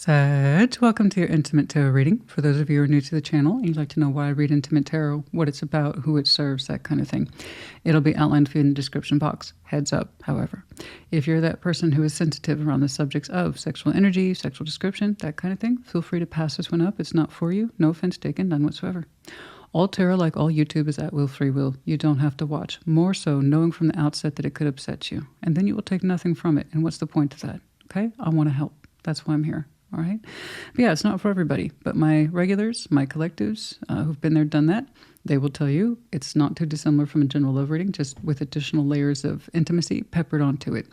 Sag, welcome to your Intimate Tarot reading. For those of you who are new to the channel and you'd like to know why I read Intimate Tarot, what it's about, who it serves, that kind of thing, it'll be outlined for you in the description box. Heads up, however. If you're that person who is sensitive around the subjects of sexual energy, sexual description, that kind of thing, feel free to pass this one up. It's not for you. No offense taken, none whatsoever. All tarot, like all YouTube, is at will, free will. You don't have to watch. More so, knowing from the outset that it could upset you. And then you will take nothing from it. And what's the point of that? Okay? I want to help. That's why I'm here. All right. But yeah, it's not for everybody. But my regulars, my collectives who've been there, done that, they will tell you it's not too dissimilar from a general love reading, just with additional layers of intimacy peppered onto it.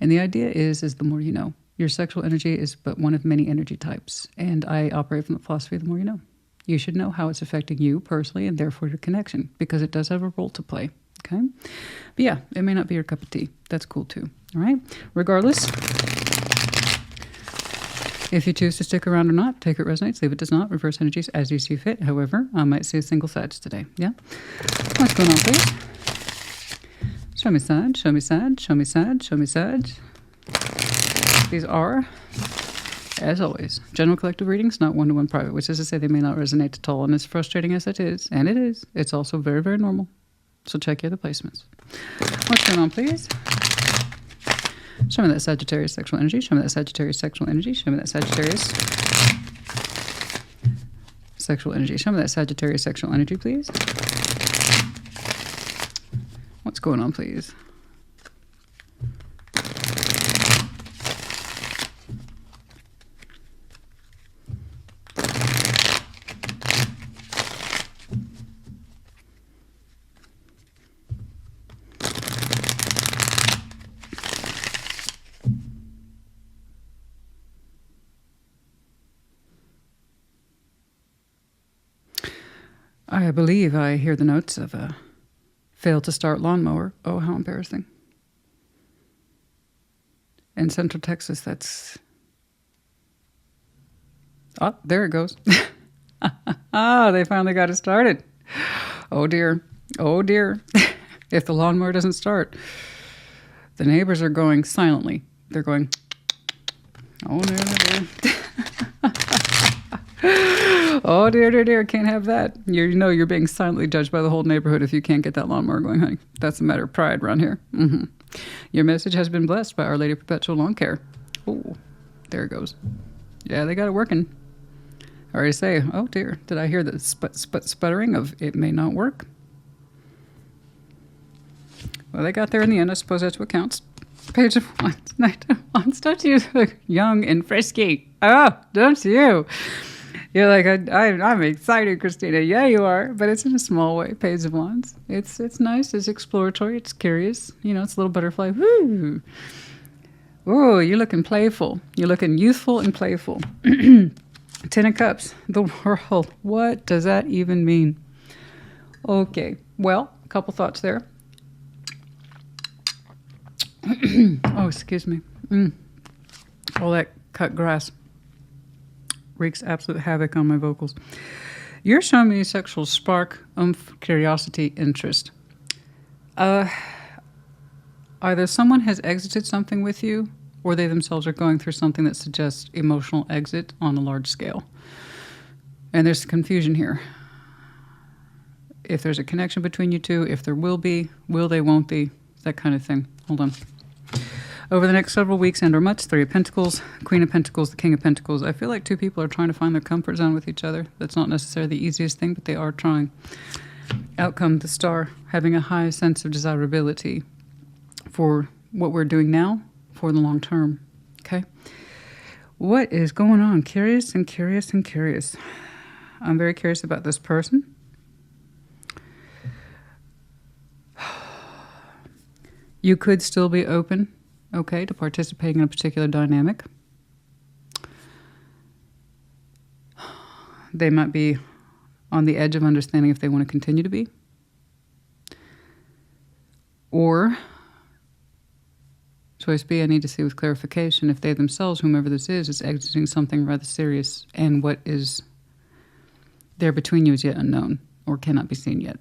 And the idea is the more you know. Your sexual energy is but one of many energy types. And I operate from the philosophy of the more you know. You should know how it's affecting you personally and therefore your connection, because it does have a role to play. Okay. But yeah, it may not be your cup of tea. That's cool too. All right. Regardless, if you choose to stick around or not, take it resonates, leave it does not, reverse energies as you see fit. However, I might see a single Sag today. Yeah? What's going on, please? Show me Sag, show me Sag, show me Sag, show me Sag. These are, as always, general collective readings, not one-to-one private, which is to say they may not resonate at all. And as frustrating as it is, and it is, it's also very, very normal. So check your other placements. What's going on, please? Show me that Sagittarius sexual energy. Show me that Sagittarius sexual energy. Show me that Sagittarius sexual energy. Show me that Sagittarius sexual energy, please. What's going on, please? I believe I hear the notes of a failed to start lawnmower. Oh, how embarrassing. In Central Texas, that's... Oh, there it goes. Ah, they finally got it started. Oh, dear. Oh, dear. If the lawnmower doesn't start, the neighbors are going silently. They're going... Oh, dear. Oh, dear, dear, dear, can't have that. You know you're being silently judged by the whole neighborhood if you can't get that lawnmower going, honey. That's a matter of pride around here. Your message has been blessed by Our Lady of Perpetual Lawn Care. Oh, there it goes. Yeah, they got it working. I already say, oh, dear, did I hear the sputtering of it may not work? Well, they got there in the end. I suppose that's what counts. Page of Wands, Knight of Wands. Don't you look young and frisky? Oh, don't you? You're like, I'm excited, Christina. Yeah, you are, but it's in a small way. Page of Wands. It's nice. It's exploratory. It's curious. You know, it's a little butterfly. Woo! Ooh, you're looking playful. You're looking youthful and playful. Ten of Cups. The world. What does that even mean? Okay. Well, a couple thoughts there. Oh, excuse me. All that cut grass wreaks absolute havoc on my vocals. You're showing me sexual spark, curiosity, interest. Either someone has exited something with you, or they themselves are going through something that suggests emotional exit on a large scale. And there's confusion here. If there's a connection between you two, if there will be, will they, won't they, that kind of thing. Hold on. Over the next several weeks and or months, Three of Pentacles, Queen of Pentacles, the King of Pentacles. I feel like two people are trying to find their comfort zone with each other. That's not necessarily the easiest thing, but they are trying. Outcome, the Star, having a high sense of desirability for what we're doing now for the long term. Okay? What is going on? Curious and curious and curious. I'm very curious about this person. You could still be open, okay, to participating in a particular dynamic. They might be on the edge of understanding if they want to continue to be. Or, choice B, I need to see with clarification if they themselves, whomever this is exiting something rather serious, and what is there between you is yet unknown or cannot be seen yet.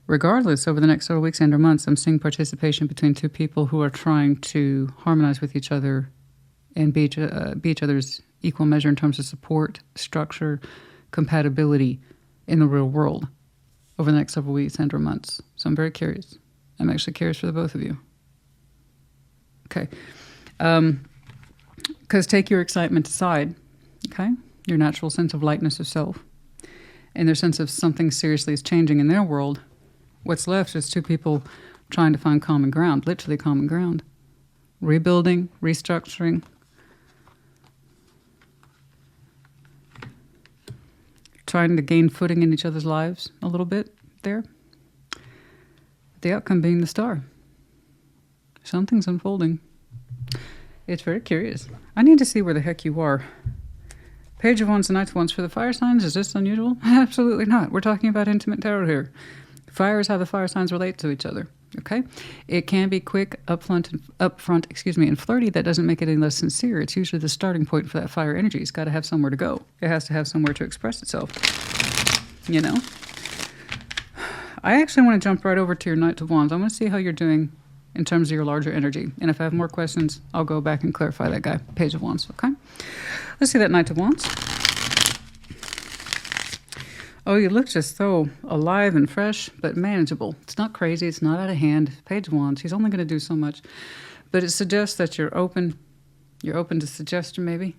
Regardless, over the next several weeks and or months, I'm seeing participation between two people who are trying to harmonize with each other and be each other's equal measure in terms of support, structure, compatibility in the real world over the next several weeks and or months. So I'm very curious. I'm actually curious for the both of you. Okay. Because take your excitement aside, okay? Your natural sense of lightness of self and their sense of something seriously is changing in their world. What's left is two people trying to find common ground, literally common ground. Rebuilding, restructuring. Trying to gain footing in each other's lives a little bit there. The outcome being the star. Something's unfolding. It's very curious. I need to see where the heck you are. Page of Wands and Knight of Wands for the fire signs. Is this unusual? Absolutely not. We're talking about intimate tarot here. Fire is how the fire signs relate to each other. Okay? It can be quick, upfront, and flirty. That doesn't make it any less sincere. It's usually the starting point for that fire energy. It's got to have somewhere to go. It has to have somewhere to express itself. You know? I actually want to jump right over to your Knight of Wands. I want to see how you're doing in terms of your larger energy. And if I have more questions, I'll go back and clarify that guy. Page of Wands, okay? Let's see that Knight of Wands. Oh, you look just so alive and fresh, but manageable. It's not crazy. It's not out of hand. Page of Wands. He's only going to do so much. But it suggests that you're open. You're open to suggestion, maybe.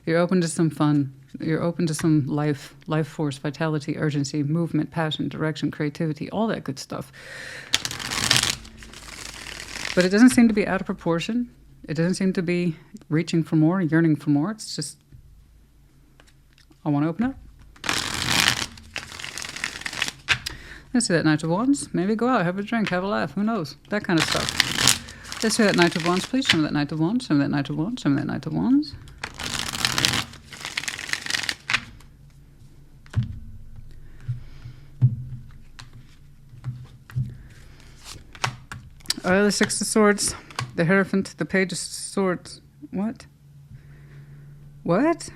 You're open to some fun. You're open to some life force, vitality, urgency, movement, passion, direction, creativity, all that good stuff. But it doesn't seem to be out of proportion. It doesn't seem to be reaching for more, yearning for more. It's just, I want to open up. Let's see that Knight of Wands. Maybe go out, have a drink, have a laugh. Who knows? That kind of stuff. Let's see that Knight of Wands, please. Show me that Knight of Wands. Show me that Knight of Wands. Show me that Knight of Wands. The Six of Swords, the Hierophant, the Page of Swords. What? What?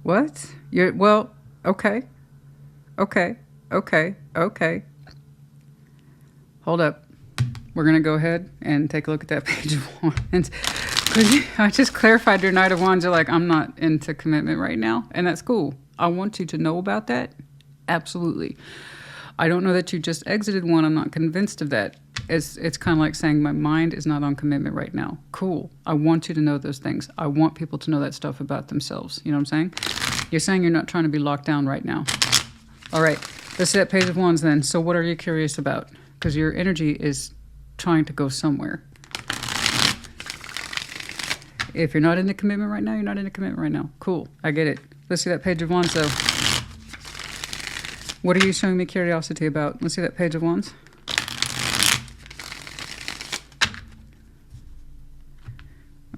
What? You're, well, okay. Okay. Hold up. We're going to go ahead and take a look at that Page of Wands. I just clarified your Knight of Wands. You're like, I'm not into commitment right now. And that's cool. I want you to know about that. Absolutely. I don't know that you just exited one. I'm not convinced of that. It's kind of like saying my mind is not on commitment right now. Cool. I want you to know those things. I want people to know that stuff about themselves. You know what I'm saying? You're saying you're not trying to be locked down right now. All right. Let's see that Page of Wands then. So what are you curious about? Because your energy is trying to go somewhere. If you're not into commitment right now, you're not into commitment right now. Cool. I get it. Let's see that Page of Wands though. What are you showing me curiosity about? Let's see that Page of Wands.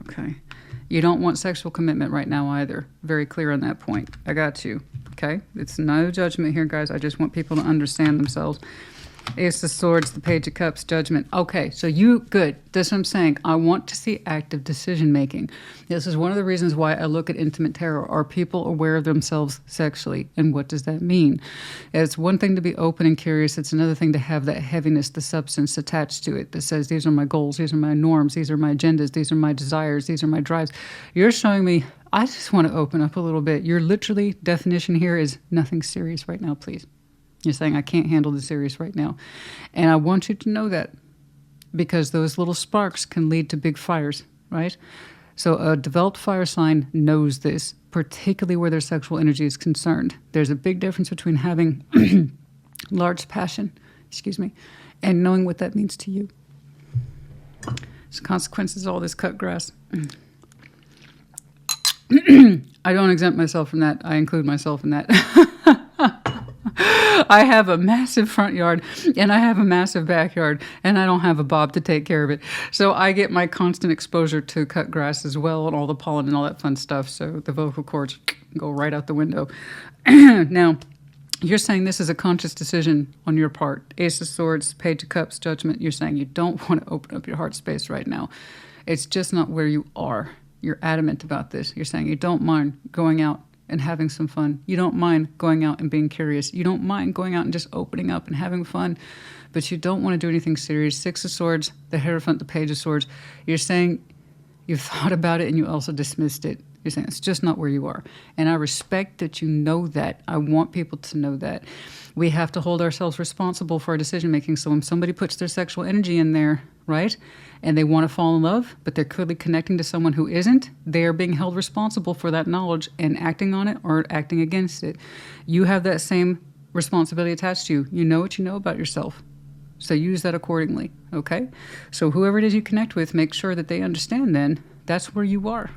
Okay. You don't want sexual commitment right now either. Very clear on that point. I got you. Okay? It's no judgment here, guys. I just want people to understand themselves. Ace of Swords, the Page of Cups, Judgment. Okay, so you, good. That's what I'm saying. I want to see active decision making. This is one of the reasons why I look at intimate tarot. Are people aware of themselves sexually? And what does that mean? It's one thing to be open and curious. It's another thing to have that heaviness, the substance attached to it that says, these are my goals, these are my norms, these are my agendas, these are my desires, these are my drives. You're showing me, I just want to open up a little bit. Your literally definition here is nothing serious right now, please. You're saying, I can't handle the serious right now. And I want you to know that because those little sparks can lead to big fires, right? So a developed fire sign knows this, particularly where their sexual energy is concerned. There's a big difference between having large passion, and knowing what that means to you. There's consequences of all this cut grass. I don't exempt myself from that. I include myself in that. I have a massive front yard and I have a massive backyard and I don't have a bob to take care of it. So I get my constant exposure to cut grass as well and all the pollen and all that fun stuff. So the vocal cords go right out the window. Now, you're saying this is a conscious decision on your part. Ace of Swords, Page of Cups, Judgment. You're saying you don't want to open up your heart space right now. It's just not where you are. You're adamant about this. You're saying you don't mind going out and having some fun. You don't mind going out and being curious. You don't mind going out and just opening up and having fun, but you don't want to do anything serious. Six of Swords, the Hierophant, the Page of Swords. You're saying you've thought about it and you also dismissed it. You're saying it's just not where you are. And I respect that you know that. I want people to know that. We have to hold ourselves responsible for our decision making. So when somebody puts their sexual energy in there, right, and they want to fall in love, but they're clearly connecting to someone who isn't, they are being held responsible for that knowledge and acting on it or acting against it. You have that same responsibility attached to you. You know what you know about yourself. So use that accordingly, okay? So whoever it is you connect with, make sure that they understand then that's where you are.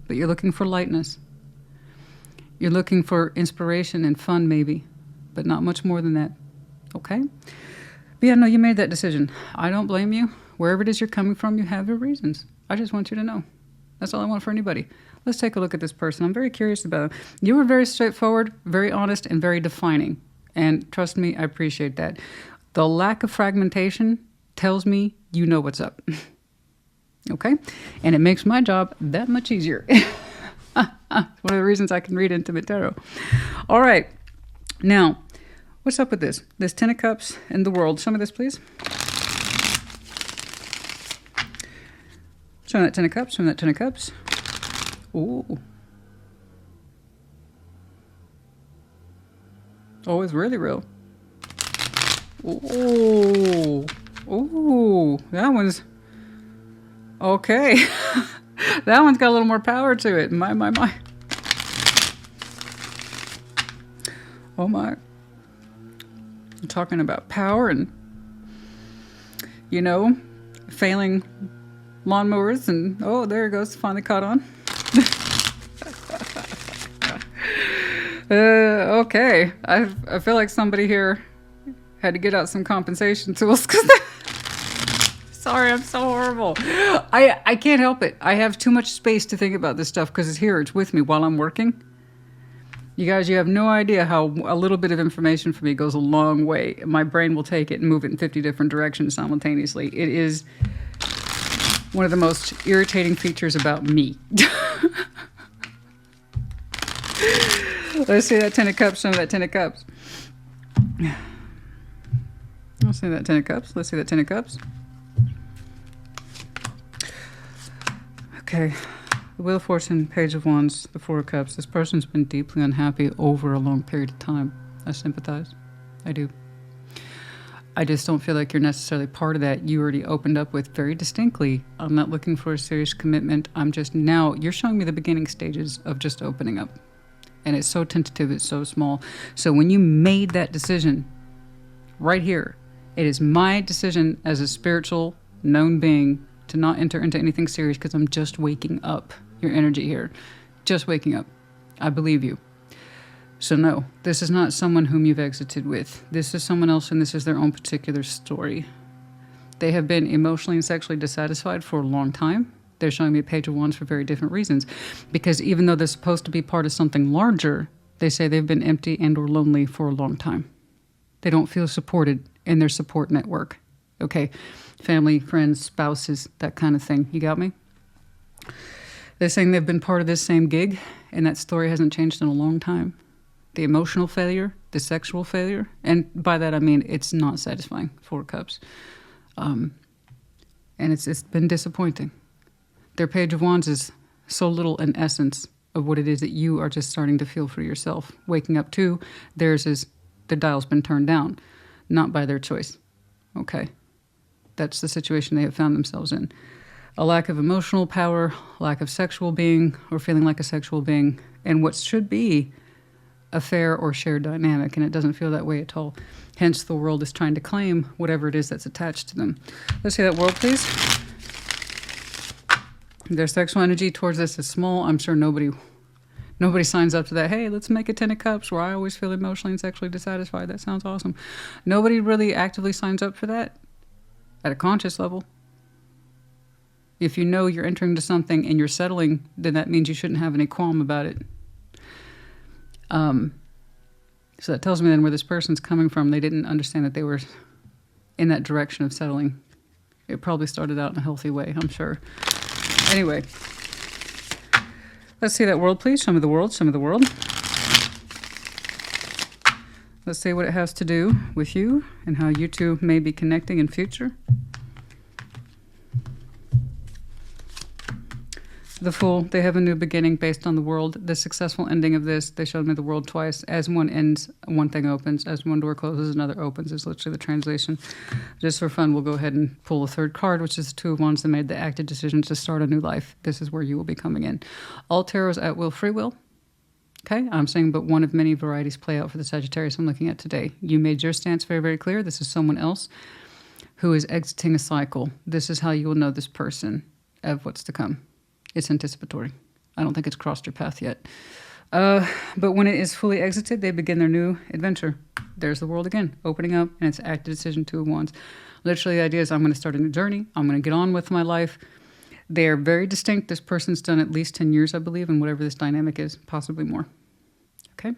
But you're looking for lightness. You're looking for inspiration and fun maybe, but not much more than that, okay? But yeah, no, you made that decision. I don't blame you. Wherever it is you're coming from, you have your reasons. I just want you to know. That's all I want for anybody. Let's take a look at this person. I'm very curious about it. You were very straightforward, very honest, and very defining. And trust me, I appreciate that. The lack of fragmentation tells me you know what's up. Okay? And it makes my job that much easier. One of the reasons I can read Intimate Tarot. All right. Now, what's up with this? This Ten of Cups and the World. Show me this, please. Show me that Ten of Cups. Show me that Ten of Cups. Ooh. Oh, it's really real. Ooh. Ooh. That one's... Okay. That one's got a little more power to it. My. Oh, my. I'm talking about power and, you know, failing lawnmowers and, oh, there it goes. Finally caught on. Okay. I feel like somebody here had to get out some compensation tools because sorry, I'm so horrible. I can't help it. I have too much space to think about this stuff because it's here. It's with me while I'm working. You guys, you have no idea how a little bit of information for me goes a long way. My brain will take it and move it in 50 different directions simultaneously. It is one of the most irritating features about me. Let's see that Ten of Cups. Some of that Ten of Cups. Let's see that Ten of Cups. Let's see that Ten of Cups. Okay. The Wheel of Fortune, Page of Wands, the Four of Cups. This person's been deeply unhappy over a long period of time. I sympathize. I do. I just don't feel like you're necessarily part of that. You already opened up with very distinctly, I'm not looking for a serious commitment. I'm just now, you're showing me the beginning stages of just opening up. And it's so tentative, it's so small. So when you made that decision right here, it is my decision as a spiritual known being to not enter into anything serious because I'm just waking up. Your energy here. Just waking up. I believe you. So no, this is not someone whom you've exited with. This is someone else and this is their own particular story. They have been emotionally and sexually dissatisfied for a long time. They're showing me a Page of Wands for very different reasons. Because even though they're supposed to be part of something larger, they say they've been empty and or lonely for a long time. They don't feel supported in their support network. Okay, family, friends, spouses, that kind of thing. You got me? They're saying they've been part of this same gig, and that story hasn't changed in a long time. The emotional failure, the sexual failure, and by that I mean it's not satisfying. Four Cups. And it's been disappointing. Their Page of Wands is so little in essence of what it is that you are just starting to feel for yourself. Waking up to, theirs is the dial's been turned down, not by their choice. Okay. That's the situation they have found themselves in. A lack of emotional power, lack of sexual being, or feeling like a sexual being, and what should be a fair or shared dynamic, and it doesn't feel that way at all. Hence, the world is trying to claim whatever it is that's attached to them. Let's see that World, please. Their sexual energy towards this is small. I'm sure nobody signs up to that. Hey, let's make a Ten of Cups where I always feel emotionally and sexually dissatisfied. That sounds awesome. Nobody really actively signs up for that at a conscious level. If you know you're entering into something and you're settling, then that means you shouldn't have any qualm about it. So that tells me then where this person's coming from. They didn't understand that they were in that direction of settling. It probably started out in a healthy way, I'm sure. Anyway, Let's see that world, please. Show me the world. Show me the world. Let's see what it has to do with you and how you two may be connecting in future. The Fool, they have a new beginning based on the world. The successful ending of this, they showed me the world twice. As one ends, one thing opens. As one door closes, another opens is literally the translation. Just for fun, we'll go ahead and pull a third card, which is the Two of Wands that made the active decision to start a new life. This is where you will be coming in. All tarots at will, free will. Okay, I'm saying but one of many varieties play out for the Sagittarius I'm looking at today. You made your stance very, very clear. This is someone else who is exiting a cycle. This is how you will know this person of what's to come. It's anticipatory. I don't think it's crossed your path yet. But when it is fully exited, they begin their new adventure. There's the world again, opening up, and it's an active decision, Two of Wands. Literally, the idea is I'm going to start a new journey. I'm going to get on with my life. They are very distinct. This person's done at least 10 years, I believe, in whatever this dynamic is, possibly more. Okay?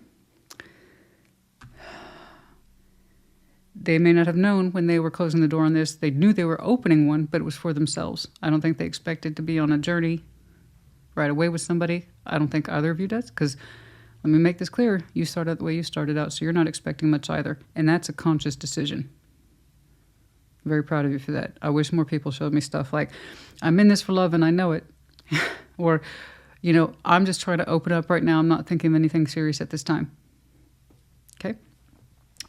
They may not have known when they were closing the door on this. They knew they were opening one, but it was for themselves. I don't think they expected to be on a journey right away with somebody. I don't think either of you does, because let me make this clear. You started out the way you started out, so you're not expecting much either. And that's a conscious decision. Very proud of you for that. I wish more people showed me stuff like, I'm in this for love and I know it. Or, you know, I'm just trying to open up right now. I'm not thinking of anything serious at this time. Okay?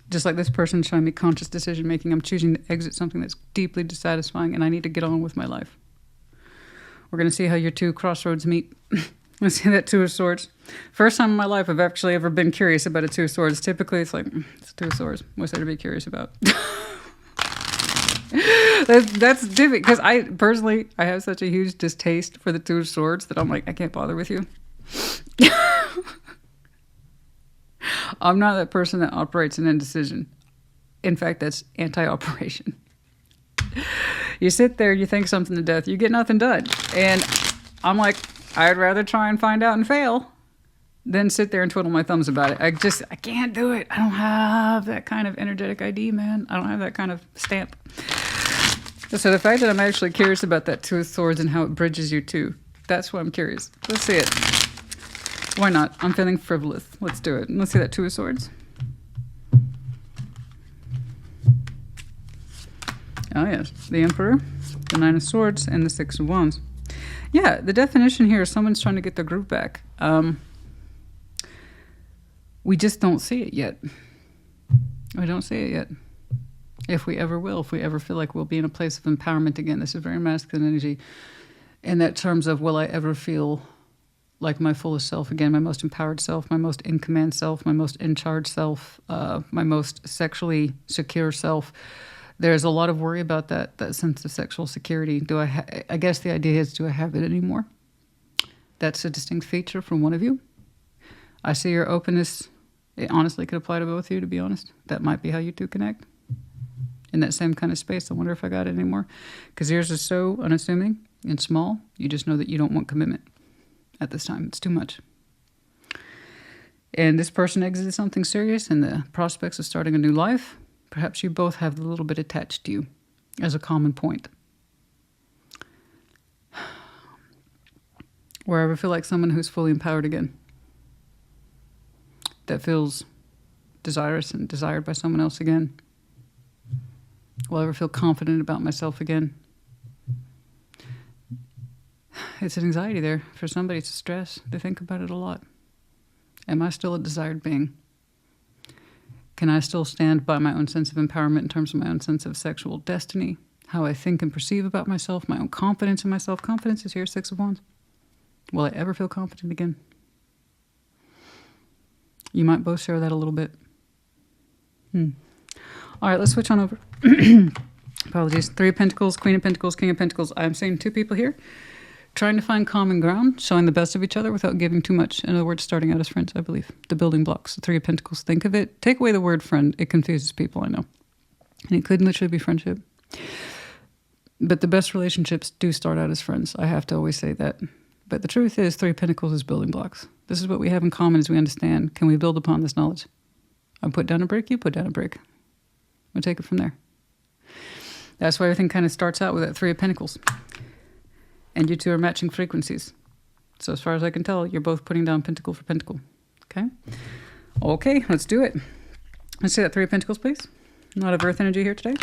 Just like this person showing me conscious decision making. I'm choosing to exit something that's deeply dissatisfying and I need to get on with my life. We're going to see how your two crossroads meet. Let's see that Two of Swords. First time in my life I've actually ever been curious about a Two of Swords. Typically it's like, it's Two of Swords. What's there to be curious about? That's different because I personally, I have such a huge distaste for the Two of Swords that I'm like, I can't bother with you. I'm not that person that operates in indecision. In fact, that's anti-operation. You sit there, you think something to death, you get nothing done. And I'm like, I'd rather try and find out and fail than sit there and twiddle my thumbs about it. I can't do it. I don't have that kind of energetic ID, man. I don't have that kind of stamp. So the fact that I'm actually curious about that Two of Swords and how it bridges you two, that's why I'm curious. Let's see it. Why not? I'm feeling frivolous. Let's do it. Let's see that Two of Swords. Oh yes, the Emperor, the Nine of Swords, and the Six of Wands. Yeah, the definition here is someone's trying to get their groove back. We just don't see it yet. We don't see it yet. If we ever will, if we ever feel like we'll be in a place of empowerment again. This is very masculine energy. In that terms of, will I ever feel like my fullest self again, my most empowered self, my most in command self, my most in charge self, my most sexually secure self. There's a lot of worry about that sense of sexual security. I guess the idea is, do I have it anymore? That's a distinct feature from one of you. I see your openness. It honestly could apply to both of you, to be honest. That might be how you two connect. In that same kind of space. I wonder if I got it anymore. Because yours is so unassuming and small. You just know that you don't want commitment at this time. It's too much. And this person exited something serious and the prospects of starting a new life. Perhaps you both have a little bit attached to you as a common point. Where I ever feel like someone who's fully empowered again. That feels desirous and desired by someone else again. Will I ever feel confident about myself again? It's an anxiety there. For somebody, it's a stress. They think about it a lot. Am I still a desired being? Can I still stand by my own sense of empowerment in terms of my own sense of sexual destiny? How I think and perceive about myself, my own confidence in myself. Confidence is here, Six of Wands. Will I ever feel confident again? You might both share that a little bit. All right, let's switch on over. Apologies. Three of Pentacles, Queen of Pentacles, King of Pentacles. I'm seeing two people here trying to find common ground, showing the best of each other without giving too much. In other words, starting out as friends, I believe. The building blocks, the Three of Pentacles. Think of it. Take away the word friend. It confuses people, I know. And it could literally be friendship. But the best relationships do start out as friends. I have to always say that. But the truth is, Three of Pentacles is building blocks. This is what we have in common as we understand. Can we build upon this knowledge? I put down a brick, you put down a brick. We'll take it from there. That's why everything kind of starts out with that Three of Pentacles. And you two are matching frequencies. So as far as I can tell, you're both putting down pentacle for pentacle. Okay? Okay, let's do it. Let's see that Three of Pentacles, please. A lot of earth energy here today.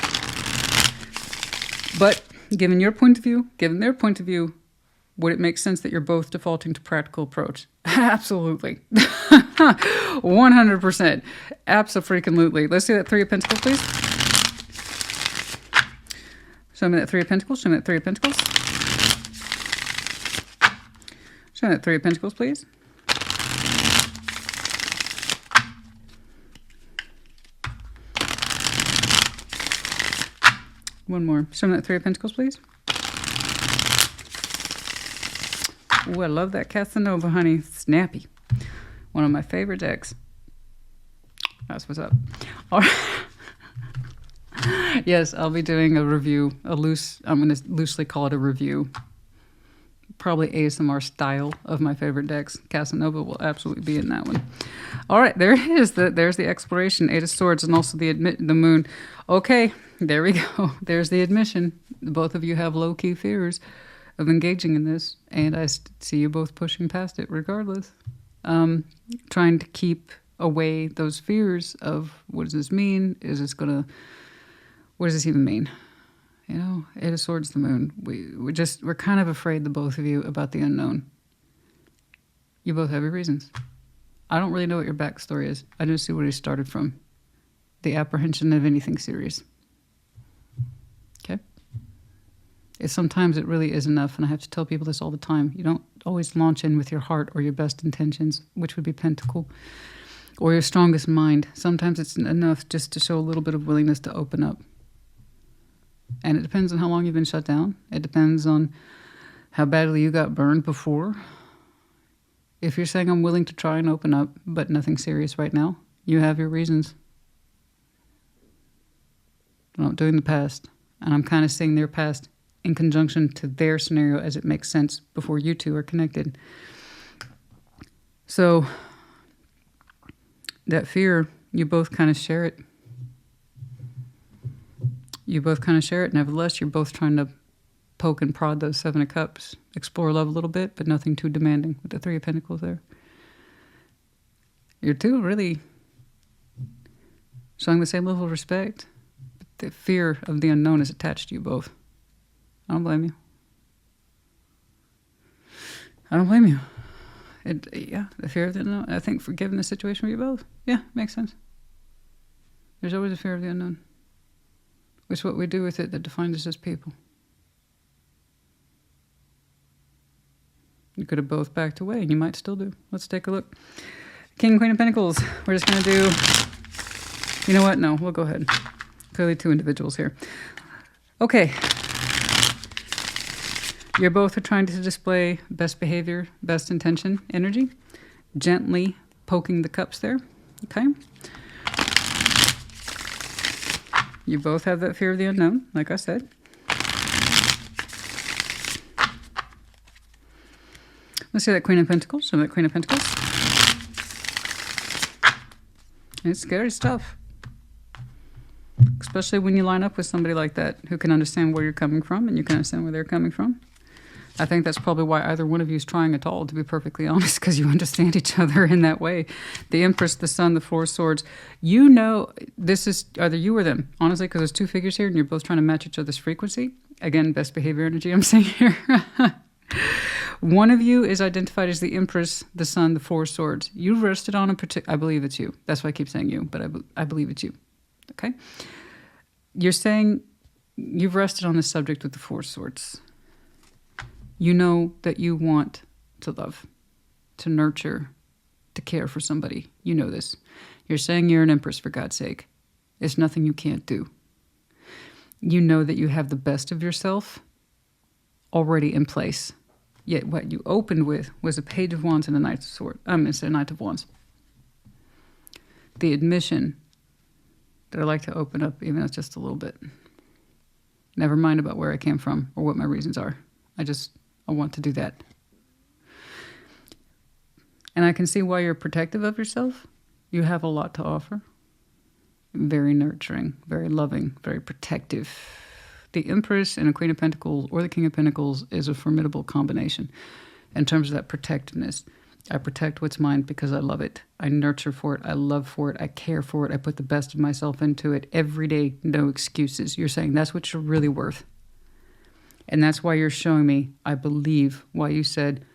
But given your point of view, given their point of view, would it make sense that you're both defaulting to practical approach? Absolutely. 100%. Abso-freaking-lutely. Let's see that Three of Pentacles, please. Show me that Three of Pentacles. Show me that Three of Pentacles. Show me that Three of Pentacles, please. One more. Show me that Three of Pentacles, please. Oh, I love that Casanova, honey. Snappy. One of my favorite decks. That's what's up. All right. Yes, I'll be doing a review. I'm going to loosely call it a review. Probably ASMR style of my favorite decks. Casanova will absolutely be in that one. All right, there it is. There's the exploration. Eight of Swords and also the moon. Okay, there we go. There's the admission. Both of you have low-key fears of engaging in this, and I see you both pushing past it regardless. Trying to keep away those fears of, what does this mean? What does this even mean? You know, Eight of Swords, the moon. We're kind of afraid, the both of you, about the unknown. You both have your reasons. I don't really know what your backstory is. I just see where you started from. The apprehension of anything serious. Okay? Sometimes it really is enough, and I have to tell people this all the time. You don't always launch in with your heart or your best intentions, which would be Pentacle, or your strongest mind. Sometimes it's enough just to show a little bit of willingness to open up. And it depends on how long you've been shut down. It depends on how badly you got burned before. If you're saying I'm willing to try and open up, but nothing serious right now, you have your reasons. I'm not doing the past. And I'm kind of seeing their past in conjunction to their scenario as it makes sense before you two are connected. So that fear, you both kind of share it. You both kind of share it. Nevertheless, you're both trying to poke and prod those Seven of Cups. Explore love a little bit, but nothing too demanding with the Three of Pentacles there. You're two really showing the same level of respect. But the fear of the unknown is attached to you both. I don't blame you. I don't blame you. Yeah, the fear of the unknown. I think for given the situation for you both, yeah, makes sense. There's always a fear of the unknown. It's what we do with it that defines us as people. You could have both backed away, and you might still do. Let's take a look. King, Queen of Pentacles. We're just going to do... You know what? No, we'll go ahead. Clearly two individuals here. Okay. You're both are trying to display best behavior, best intention, energy. Gently poking the cups there. Okay. You both have that fear of the unknown, like I said. Let's see that Queen of Pentacles. Show me that Queen of Pentacles. It's scary stuff. Especially when you line up with somebody like that who can understand where you're coming from and you can understand where they're coming from. I think that's probably why either one of you is trying at all, to be perfectly honest, because you understand each other in that way. The Empress, the Sun, the Four of Swords. You know this is either you or them, honestly, because there's two figures here and you're both trying to match each other's frequency. Again, best behavior energy I'm seeing here. One of you is identified as the Empress, the Sun, the Four of Swords. You've rested on a particular... I believe it's you. That's why I keep saying you, but I believe it's you. Okay? You're saying you've rested on the subject with the Four of Swords. You know that you want to love, to nurture, to care for somebody. You know this. You're saying you're an Empress, for God's sake. There's nothing you can't do. You know that you have the best of yourself already in place. Yet what you opened with was a Page of Wands and a Knight of Swords. It's a Knight of Wands. The admission that I like to open up, even if it's just a little bit. Never mind about where I came from or what my reasons are. I want to do that. And I can see why you're protective of yourself. You have a lot to offer. Very nurturing, very loving, very protective. The Empress and a Queen of Pentacles or the King of Pentacles is a formidable combination. in terms of that protectiveness. I protect what's mine because I love it. I nurture for it. I love for it. I care for it. I put the best of myself into it every day. No excuses. You're saying that's what you're really worth. And that's why you're showing me, I believe, why you said,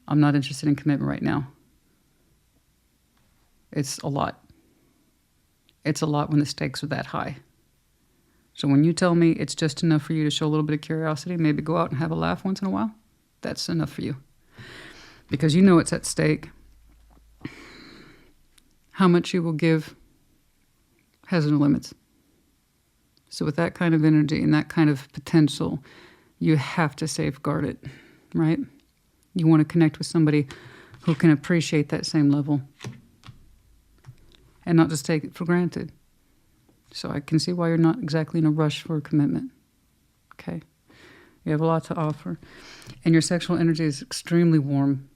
I'm not interested in commitment right now. It's a lot. It's a lot when the stakes are that high. So when you tell me it's just enough for you to show a little bit of curiosity, maybe go out and have a laugh once in a while, that's enough for you. Because you know it's at stake. How much you will give has no limits. So with that kind of energy and that kind of potential, you have to safeguard it, right? You want to connect with somebody who can appreciate that same level and not just take it for granted. So I can see why you're not exactly in a rush for a commitment. Okay. You have a lot to offer. And your sexual energy is extremely warm,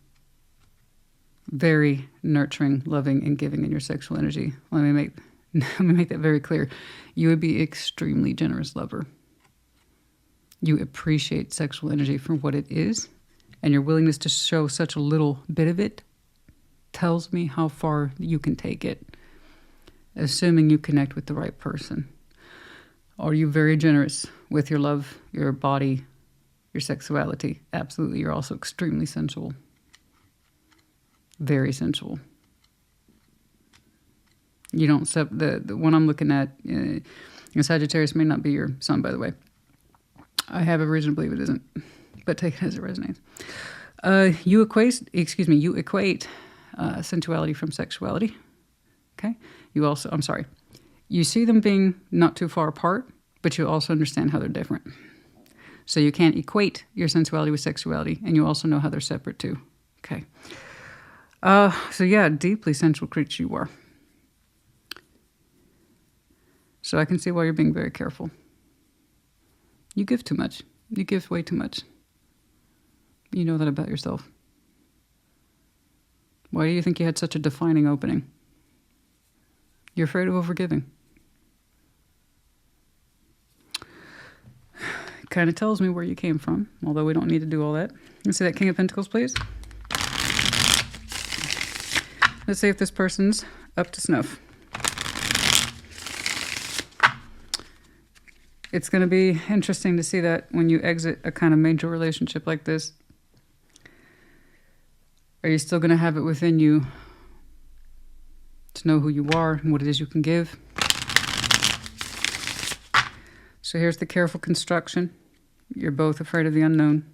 very nurturing, loving, and giving in your sexual energy. Let me make that very clear. You would be an extremely generous lover. You appreciate sexual energy for what it is, and your willingness to show such a little bit of it tells me how far you can take it, assuming you connect with the right person. Are you very generous with your love, your body, your sexuality? Absolutely. You're also extremely sensual. Very sensual. You don't the one I'm looking at, Sagittarius may not be your sun, by the way. I have a reason to believe it isn't, but take it as it resonates. You equate sensuality from sexuality. Okay. You see them being not too far apart, but you also understand how they're different. So you can't equate your sensuality with sexuality, and you also know how they're separate too. Okay. So yeah, deeply sensual creature you are. So I can see why you're being very careful. You give too much. You give way too much. You know that about yourself. Why do you think you had such a defining opening? You're afraid of overgiving. It kind of tells me where you came from, although we don't need to do all that. Let's see that King of Pentacles, please. Let's see if this person's up to snuff. It's going to be interesting to see that when you exit a kind of major relationship like this. Are you still going to have it within you to know who you are and what it is you can give? So here's the careful construction. You're both afraid of the unknown,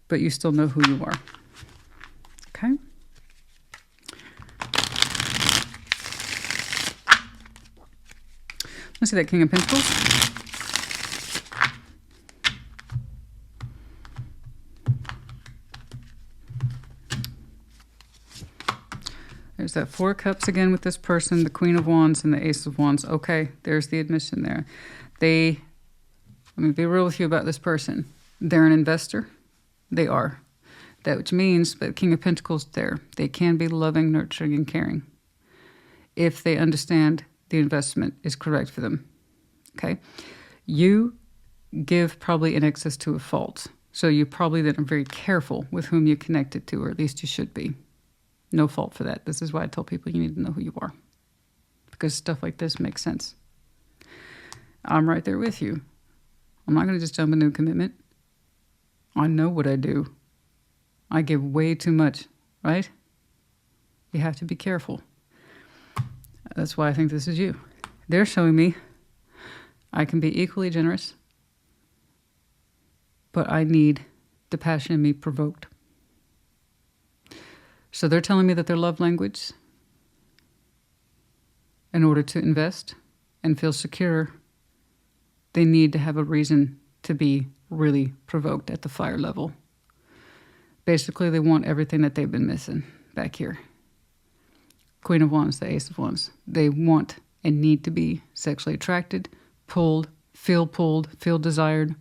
but you still know who you are. Okay? Let's see that King of Pentacles. There's that Four of Cups again with this person, the Queen of Wands and the Ace of Wands. Okay, there's the admission there. Let me be real with you about this person. They're an investor. They are. That which means, but King of Pentacles there, they can be loving, nurturing, and caring if they understand the investment is correct for them. Okay? You give probably in excess to a fault. So you probably then are very careful with whom you connect it to, or at least you should be. No fault for that. This is why I tell people you need to know who you are, because stuff like this makes sense. I'm right there with you. I'm not going to just jump into a commitment. I know what I do. I give way too much, right? You have to be careful. That's why I think this is you. They're showing me I can be equally generous, but I need the passion in me provoked. So they're telling me that their love language, in order to invest and feel secure, they need to have a reason to be really provoked at the fire level. Basically, they want everything that they've been missing back here. Queen of Wands, the Ace of Wands. They want and need to be sexually attracted, pulled, feel desired,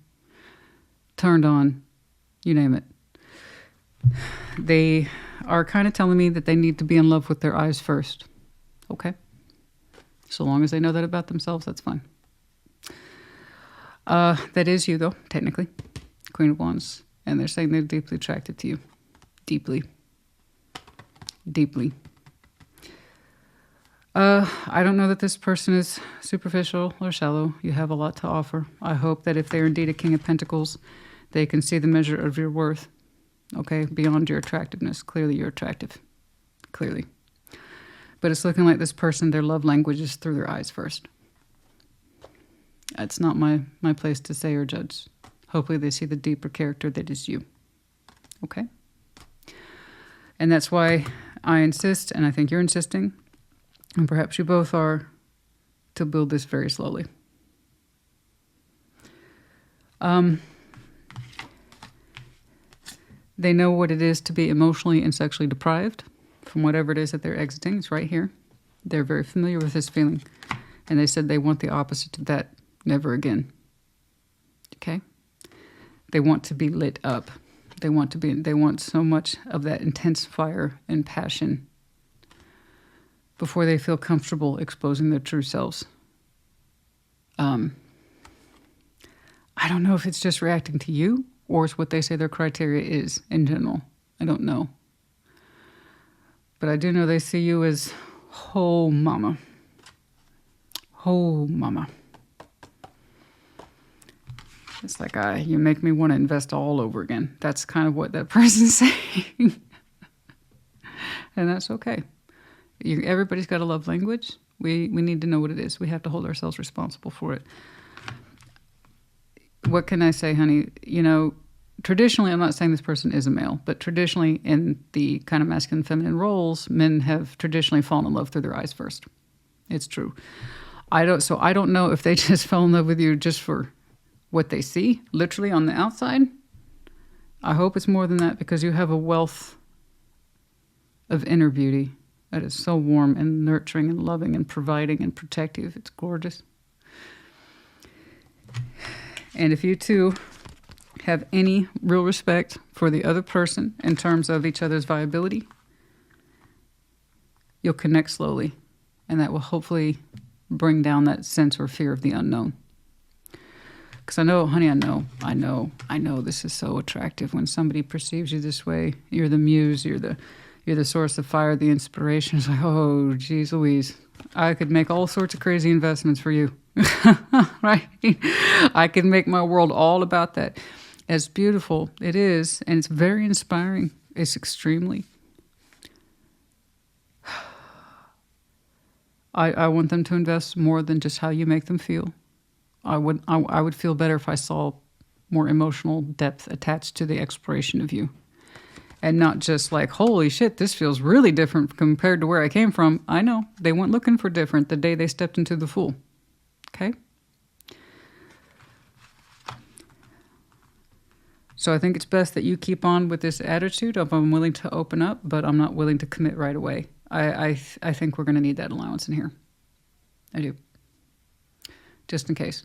turned on, you name it. They are kind of telling me that they need to be in love with their eyes first. Okay. So long as they know that about themselves, that's fine. That is you, though, technically. Queen of Wands. And they're saying they're deeply attracted to you. Deeply. Deeply. I don't know that this person is superficial or shallow. You have a lot to offer. I hope that if they're indeed a King of Pentacles, they can see the measure of your worth. Okay? Beyond your attractiveness. Clearly you're attractive. Clearly. But it's looking like this person, their love language is through their eyes first. It's not my place to say or judge. Hopefully they see the deeper character that is you. Okay? And that's why I insist, and I think you're insisting, and perhaps you both are, to build this very slowly. They know what it is to be emotionally and sexually deprived from whatever it is that they're exiting. It's right here. They're very familiar with this feeling. And they said they want the opposite of that. Never again. Okay? They want to be lit up. They want so much of that intense fire and passion before they feel comfortable exposing their true selves. I don't know if it's just reacting to you or it's what they say their criteria is in general. I don't know. But I do know they see you as whole mama. Whole mama. It's like, you make me want to invest all over again. That's kind of what that person's saying. And that's okay. Everybody's got a love language. We need to know what it is. We have to hold ourselves responsible for it. What can I say, honey? You know, traditionally, I'm not saying this person is a male, but traditionally in the kind of masculine and feminine roles, men have traditionally fallen in love through their eyes first. It's true. I don't know if they just fell in love with you just for what they see, literally on the outside. I hope it's more than that, because you have a wealth of inner beauty that is so warm and nurturing and loving and providing and protective. It's gorgeous. And if you two have any real respect for the other person in terms of each other's viability, you'll connect slowly, and that will hopefully bring down that sense or fear of the unknown. Because I know, honey, I know this is so attractive when somebody perceives you this way. You're the muse, you're the source of fire, the inspiration. It's like, oh, geez Louise, I could make all sorts of crazy investments for you. Right? I could make my world all about that. As beautiful it is, and it's very inspiring. It's extremely. I want them to invest more than just how you make them feel. I would feel better if I saw more emotional depth attached to the exploration of you. And not just like, holy shit, this feels really different compared to where I came from. I know. They weren't looking for different the day they stepped into the Fool. Okay? So I think it's best that you keep on with this attitude of I'm willing to open up, but I'm not willing to commit right away. I think we're going to need that allowance in here. I do. Just in case.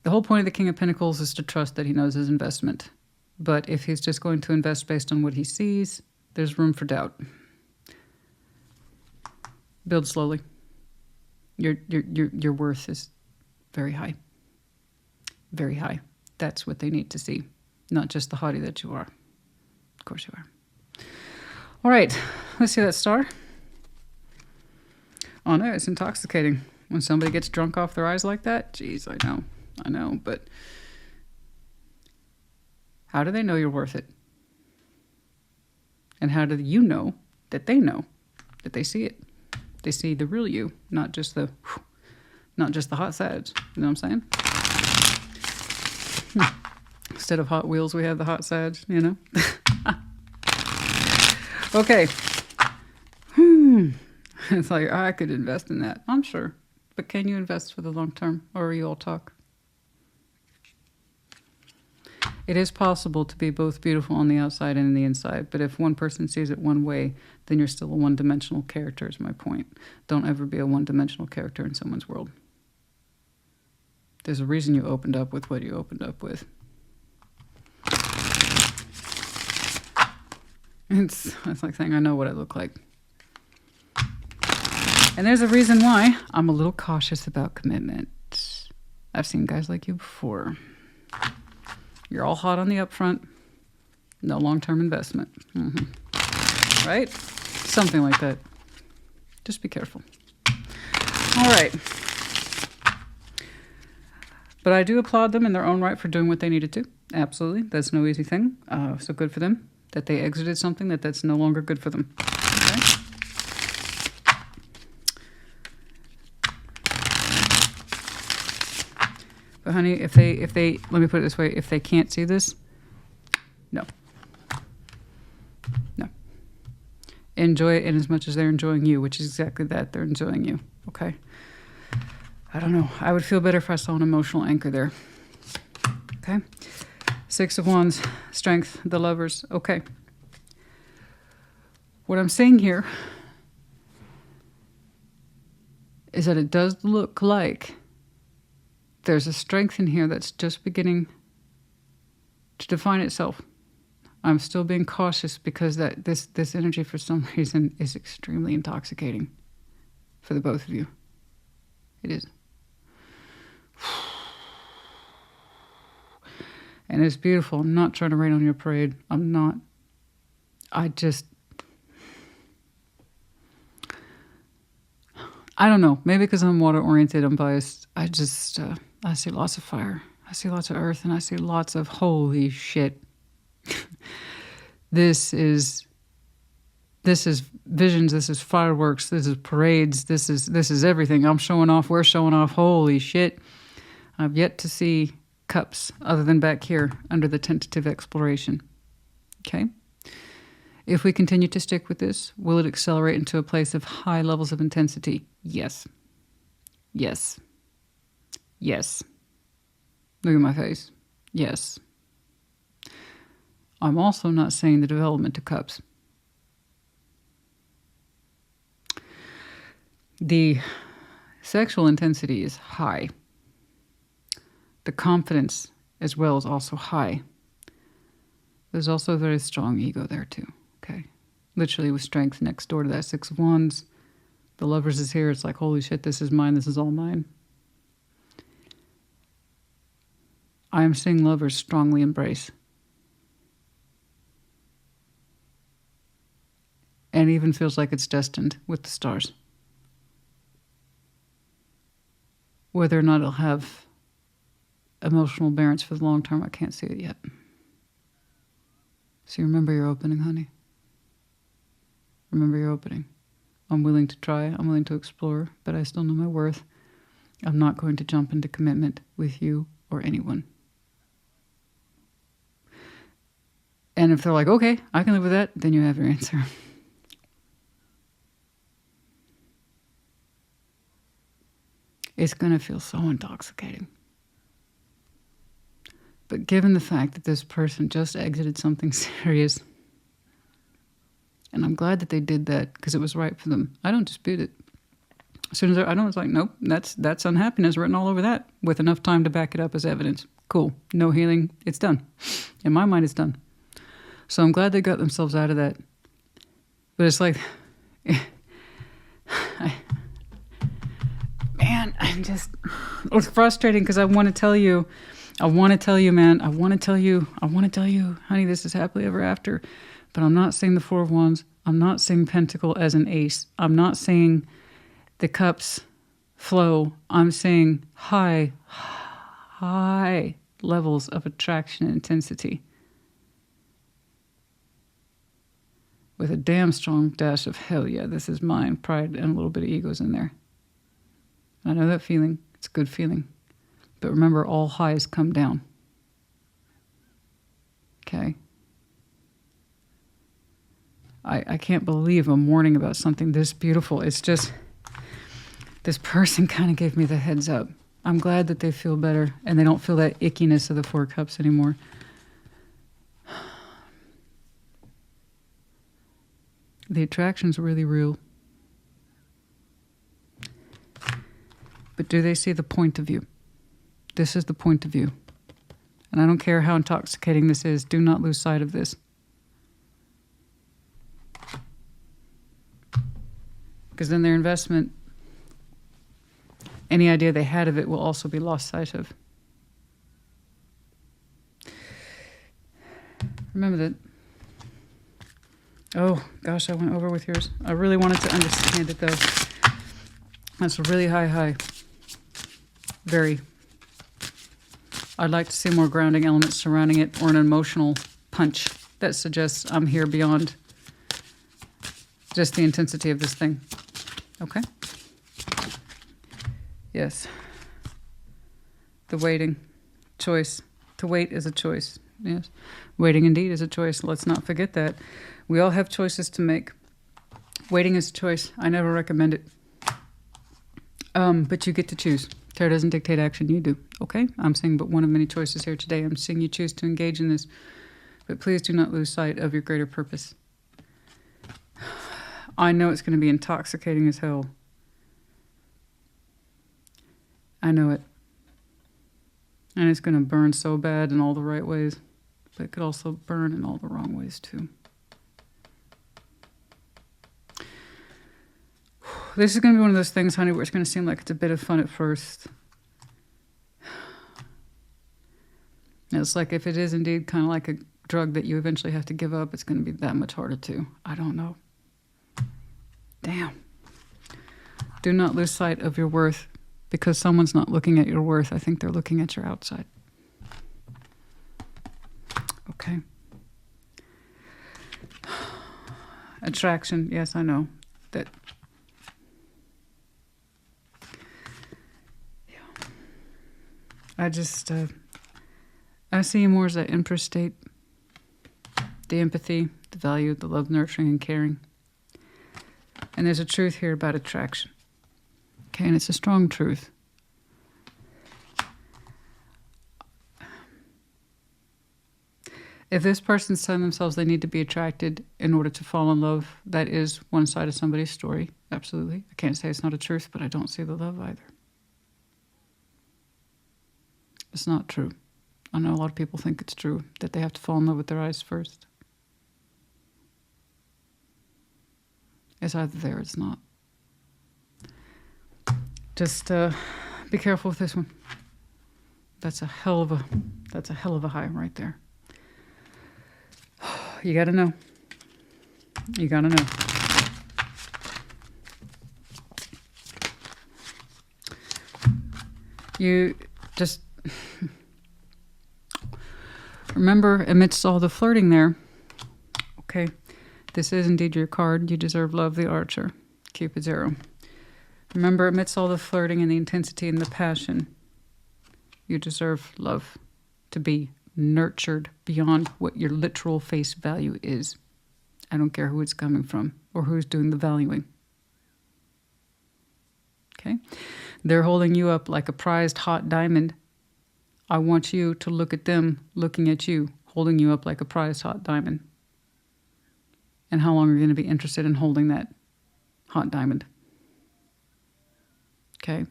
The whole point of the King of Pentacles is to trust that he knows his investment. But if he's just going to invest based on what he sees, there's room for doubt. Build slowly. Your worth is very high. Very high. That's what they need to see. Not just the hottie that you are. Of course you are. All right. Let's see that star. Oh no, it's intoxicating. When somebody gets drunk off their eyes like that, geez, I know, but how do they know you're worth it? And how do you know that they see it? They see the real you, not just the hot sads. You know what I'm saying? Instead of Hot Wheels, we have the hot sads, you know? Okay. It's like, I could invest in that. I'm sure. But can you invest for the long term, or are you all talk? It is possible to be both beautiful on the outside and on the inside, but if one person sees it one way, then you're still a one-dimensional character, is my point. Don't ever be a one-dimensional character in someone's world. There's a reason you opened up with what you opened up with. It's like saying, I know what I look like. And there's a reason why I'm a little cautious about commitment. I've seen guys like you before. You're all hot on the upfront. No long-term investment. Right? Something like that. Just be careful. All right. But I do applaud them in their own right for doing what they needed to. Absolutely. That's no easy thing. So good for them that they exited something that's no longer good for them. Okay? But honey, if they, let me put it this way, if they can't see this, no. No. Enjoy it in as much as they're enjoying you, which is exactly that. They're enjoying you. Okay? I don't know. I would feel better if I saw an emotional anchor there. Okay? 6 of Wands, Strength, the Lovers. Okay. What I'm saying here is that it does look like there's a strength in here that's just beginning to define itself. I'm still being cautious because this energy for some reason is extremely intoxicating for the both of you. It is. And it's beautiful. I'm not trying to rain on your parade. I'm not. I don't know. Maybe because I'm water-oriented, I'm biased. I see lots of fire. I see lots of earth, and I see lots of holy shit. This is visions. This is fireworks. This is parades. This is everything. I'm showing off. We're showing off. Holy shit. I've yet to see cups other than back here under the tentative exploration. Okay? If we continue to stick with this, will it accelerate into a place of high levels of intensity? Yes. Yes. Yes. Look at my face. Yes. I'm also not saying the development of cups. The sexual intensity is high. The confidence as well is also high. There's also a very strong ego there too. Okay. Literally with Strength next door to that 6 of Wands. The Lovers is here. It's like, holy shit, this is mine. This is all mine. I am seeing Lovers strongly embrace. And it even feels like it's destined with the stars. Whether or not it'll have emotional bearance for the long term, I can't see it yet. So remember your opening, honey. Remember your opening. I'm willing to try. I'm willing to explore, but I still know my worth. I'm not going to jump into commitment with you or anyone. And if they're like, okay, I can live with that, then you have your answer. It's going to feel so intoxicating. But given the fact that this person just exited something serious, and I'm glad that they did that because it was right for them. I don't dispute it. As soon as I know, it's like, nope, that's unhappiness written all over that with enough time to back it up as evidence. Cool. No healing. It's done. In my mind, it's done. So I'm glad they got themselves out of that. But it's like, man, it's frustrating because I want to tell you, man, I want to tell you, honey, this is happily ever after. But I'm not seeing the 4 of Wands. I'm not seeing Pentacle as an ace. I'm not seeing the cups flow. I'm seeing high levels of attraction and intensity. With a damn strong dash of hell yeah, this is mine, pride, and a little bit of ego's in there. I know that feeling. It's a good feeling. But remember, all highs come down. Okay? I can't believe I'm warning about something this beautiful. It's just, this person kind of gave me the heads up. I'm glad that they feel better and they don't feel that ickiness of the 4 cups anymore. The attraction's really real. But do they see the point of view? This is the point of view. And I don't care how intoxicating this is. Do not lose sight of this. Because then their investment, any idea they had of it will also be lost sight of. Remember that. Oh, gosh, I went over with yours. I really wanted to understand it, though. That's a really high. Very. I'd like to see more grounding elements surrounding it, or an emotional punch that suggests I'm here beyond just the intensity of this thing. Okay? Yes. The waiting. Choice. To wait is a choice. Yes. Waiting indeed is a choice. Let's not forget that. We all have choices to make. Waiting is a choice. I never recommend it. But you get to choose. Tarot doesn't dictate action, you do. Okay? I'm saying but one of many choices here today. I'm seeing you choose to engage in this. But please do not lose sight of your greater purpose. I know it's going to be intoxicating as hell. I know it. And it's going to burn so bad in all the right ways. But it could also burn in all the wrong ways too. This is going to be one of those things, honey, where it's going to seem like it's a bit of fun at first. It's like if it is indeed kind of like a drug that you eventually have to give up, it's going to be that much harder too. I don't know. Damn. Do not lose sight of your worth, because someone's not looking at your worth. I think they're looking at your outside. Okay. Attraction. Yes, I know that. Yeah. I see you more as that Empress state. The empathy, the value, the love, nurturing, and caring. And there's a truth here about attraction. Okay, and it's a strong truth. If this person's telling themselves they need to be attracted in order to fall in love, that is one side of somebody's story. Absolutely. I can't say it's not a truth, but I don't see the love either. It's not true. I know a lot of people think it's true, that they have to fall in love with their eyes first. It's either there or it's not. Just be careful with this one. That's a hell of a high right there. You gotta know. You gotta know. You just remember, amidst all the flirting there, okay, this is indeed your card. You deserve love, the Archer. Cupid's arrow. Remember, amidst all the flirting and the intensity and the passion, you deserve love, to be nurtured beyond what your literal face value is. I don't care who it's coming from or who's doing the valuing. Okay? They're holding you up like a prized hot diamond. I want you to look at them looking at you, holding you up like a prized hot diamond. And how long are you going to be interested in holding that hot diamond? Okay?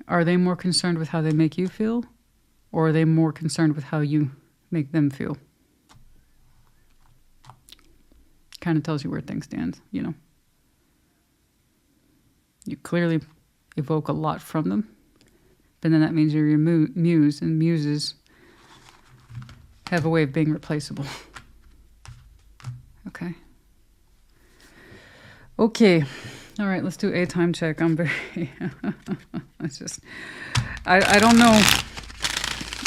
Are they more concerned with how they make you feel? Or are they more concerned with how you make them feel? Kind of tells you where things stand, you know. You clearly evoke a lot from them. But then that means you're your muse, and muses have a way of being replaceable. Okay. Okay. All right, let's do a time check. I'm very... it's just... I don't know.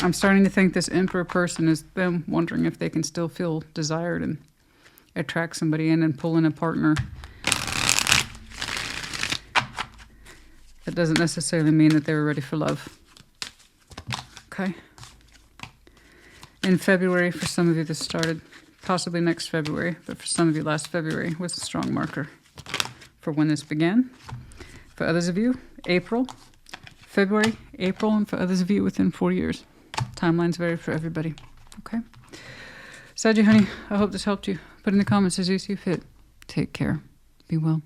I'm starting to think this Emperor person is them wondering if they can still feel desired and attract somebody in and pull in a partner. That doesn't necessarily mean that they were ready for love. Okay. In February, for some of you this started, possibly next February, but for some of you last February was a strong marker for when this began. For others of you, April, February, April, and for others of you within 4 years. Timelines vary for everybody. Okay? Saggy, honey, I hope this helped you. Put in the comments as you see fit. Take care. Be well.